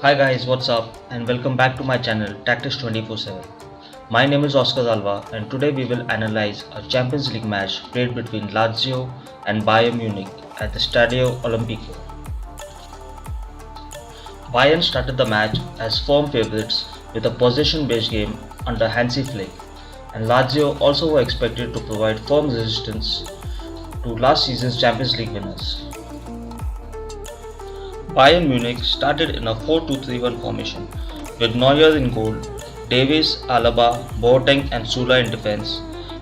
Hi guys, what's up? And welcome back to my channel Tactics 24/7. My name is Oscar Alva and today we will analyze a Champions League match played between Lazio and Bayern Munich at the Stadio Olimpico. Bayern started the match as firm favourites with a possession-based game under Hansi Flick, and Lazio also were expected to provide firm resistance to last season's Champions League winners. Bayern Munich started in a 4-2-3-1 formation with Neuer in goal, Davies, Alaba, Boateng and Sula in defence.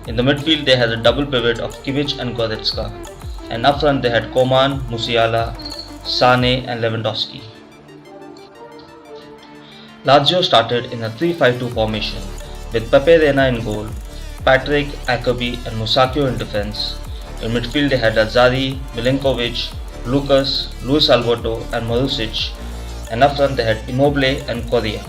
In the midfield they had a double pivot of Kimmich and Goretzka, and up front they had Coman, Musiala, Sane and Lewandowski. Lazio started in a 3-5-2 formation with Pepe Reina in goal, Patrick, Acerbi and Musacchio in defence. In midfield they had Azzari, Milinkovic, Lucas, Luis Alberto and Marusic, and up front they had Immobile and Correa.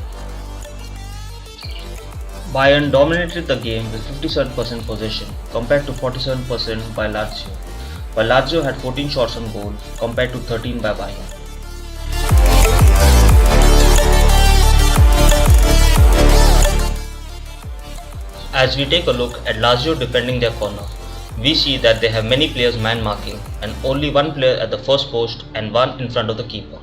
Bayern dominated the game with 57% possession compared to 47% by Lazio, while Lazio had 14 shots on goal compared to 13 by Bayern. As we take a look at Lazio defending their corner, we see that they have many players man marking and only one player at the first post and one in front of the keeper.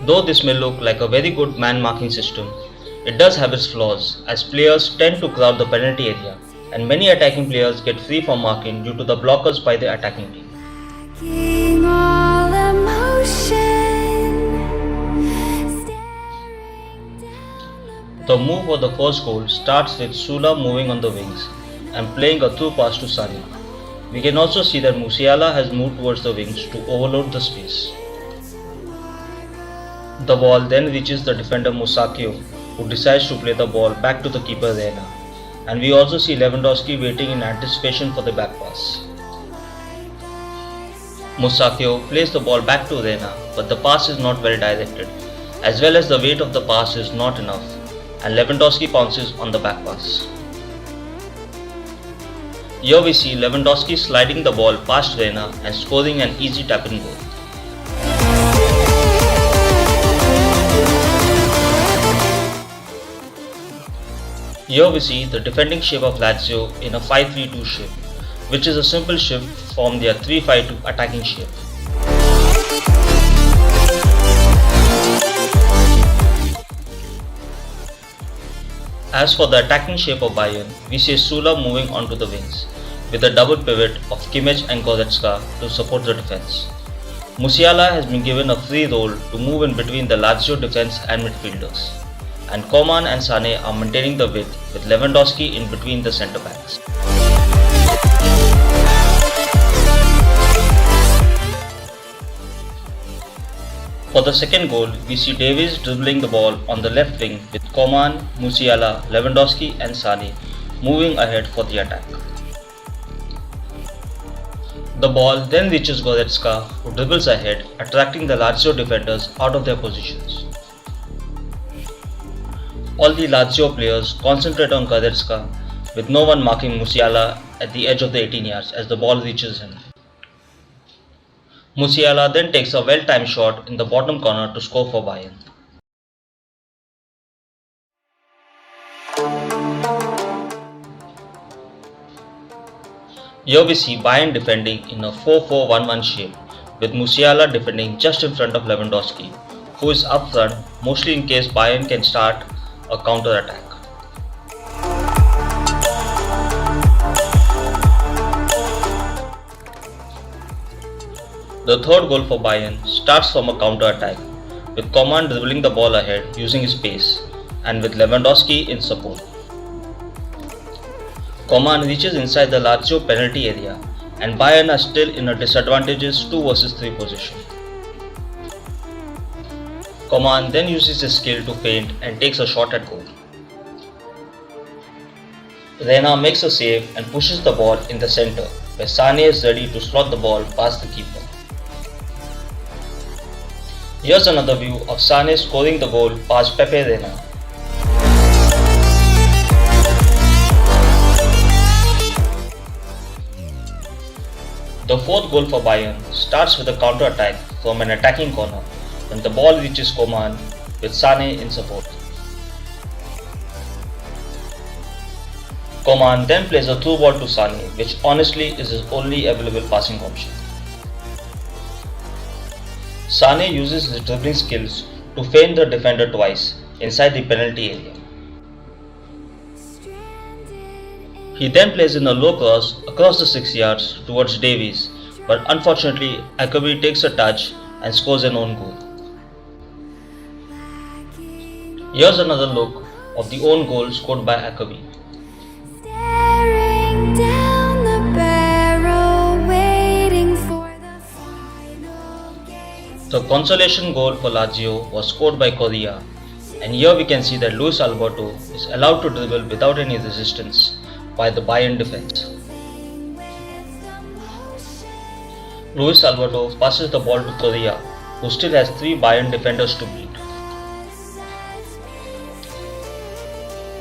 Though this may look like a very good man marking system, it does have its flaws as players tend to crowd the penalty area and many attacking players get free from marking due to the blockers by the attacking team. The move for the first goal starts with Sula moving on the wings and playing a through pass to Sane. We can also see that Musiala has moved towards the wings to overload the space. The ball then reaches the defender Musacchio, who decides to play the ball back to the keeper Reina, and we also see Lewandowski waiting in anticipation for the back pass. Musacchio plays the ball back to Reina, but the pass is not well directed, as well as the weight of the pass is not enough, and Lewandowski pounces on the back pass. Here we see Lewandowski sliding the ball past Reina and scoring an easy tap-in goal. Here we see the defending shape of Lazio in a 5-3-2 shape, which is a simple shift from their 3-5-2 attacking shape. As for the attacking shape of Bayern, we see Sula moving onto the wings, with a double pivot of Kimmich and Goretzka to support the defense. Musiala has been given a free role to move in between the Lazio defense and midfielders, and Coman and Sane are maintaining the width with Lewandowski in between the centre backs. For the second goal, we see Davies dribbling the ball on the left wing with Coman, Musiala, Lewandowski and Sane moving ahead for the attack. The ball then reaches Goretzka, who dribbles ahead, attracting the Lazio defenders out of their positions. All the Lazio players concentrate on Goretzka, with no one marking Musiala at the edge of the 18 yards as the ball reaches him. Musiala then takes a well-timed shot in the bottom corner to score for Bayern. Here we see Bayern defending in a 4-4-1-1 shape, with Musiala defending just in front of Lewandowski, who is up front mostly in case Bayern can start a counter-attack. The third goal for Bayern starts from a counter-attack, with Coman dribbling the ball ahead using his pace, and with Lewandowski in support. Coman reaches inside the Lazio penalty area, and Bayern are still in a disadvantageous 2 versus 3 position. Coman then uses his skill to feint and takes a shot at goal. Reina makes a save and pushes the ball in the centre, where Sane is ready to slot the ball past the keeper. Here's another view of Sane scoring the goal past Pepe Reina. The fourth goal for Bayern starts with a counter-attack from an attacking corner, when the ball reaches Coman with Sane in support. Coman then plays a through ball to Sane, which honestly is his only available passing option. Sane uses his dribbling skills to feint the defender twice inside the penalty area. He then plays in a low cross across the 6 yards towards Davies, but unfortunately Akabi takes a touch and scores an own goal. Here's another look of the own goal scored by Akabi. The consolation goal for Lazio was scored by Correa, and here we can see that Luis Alberto is allowed to dribble without any resistance by the Bayern defense. Luis Alberto passes the ball to Correa, who still has 3 Bayern defenders to beat.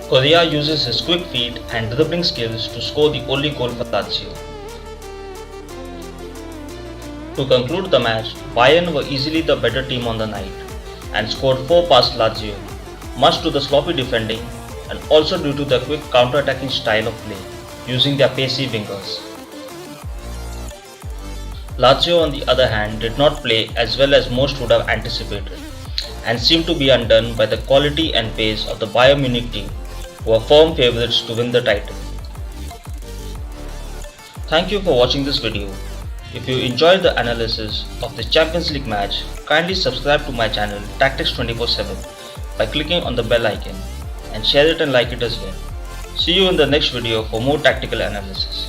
Correa uses his quick feet and dribbling skills to score the only goal for Lazio. To conclude the match, Bayern were easily the better team on the night and scored 4 past Lazio, much to the sloppy defending and also due to the quick counter-attacking style of play, using their pacey wingers. Lazio, on the other hand, did not play as well as most would have anticipated and seemed to be undone by the quality and pace of the Bayern Munich team, who are firm favourites to win the title. Thank you for watching this video. If you enjoyed the analysis of the Champions League match, kindly subscribe to my channel Tactics 24/7 by clicking on the bell icon and share it and like it as well. See you in the next video for more tactical analysis.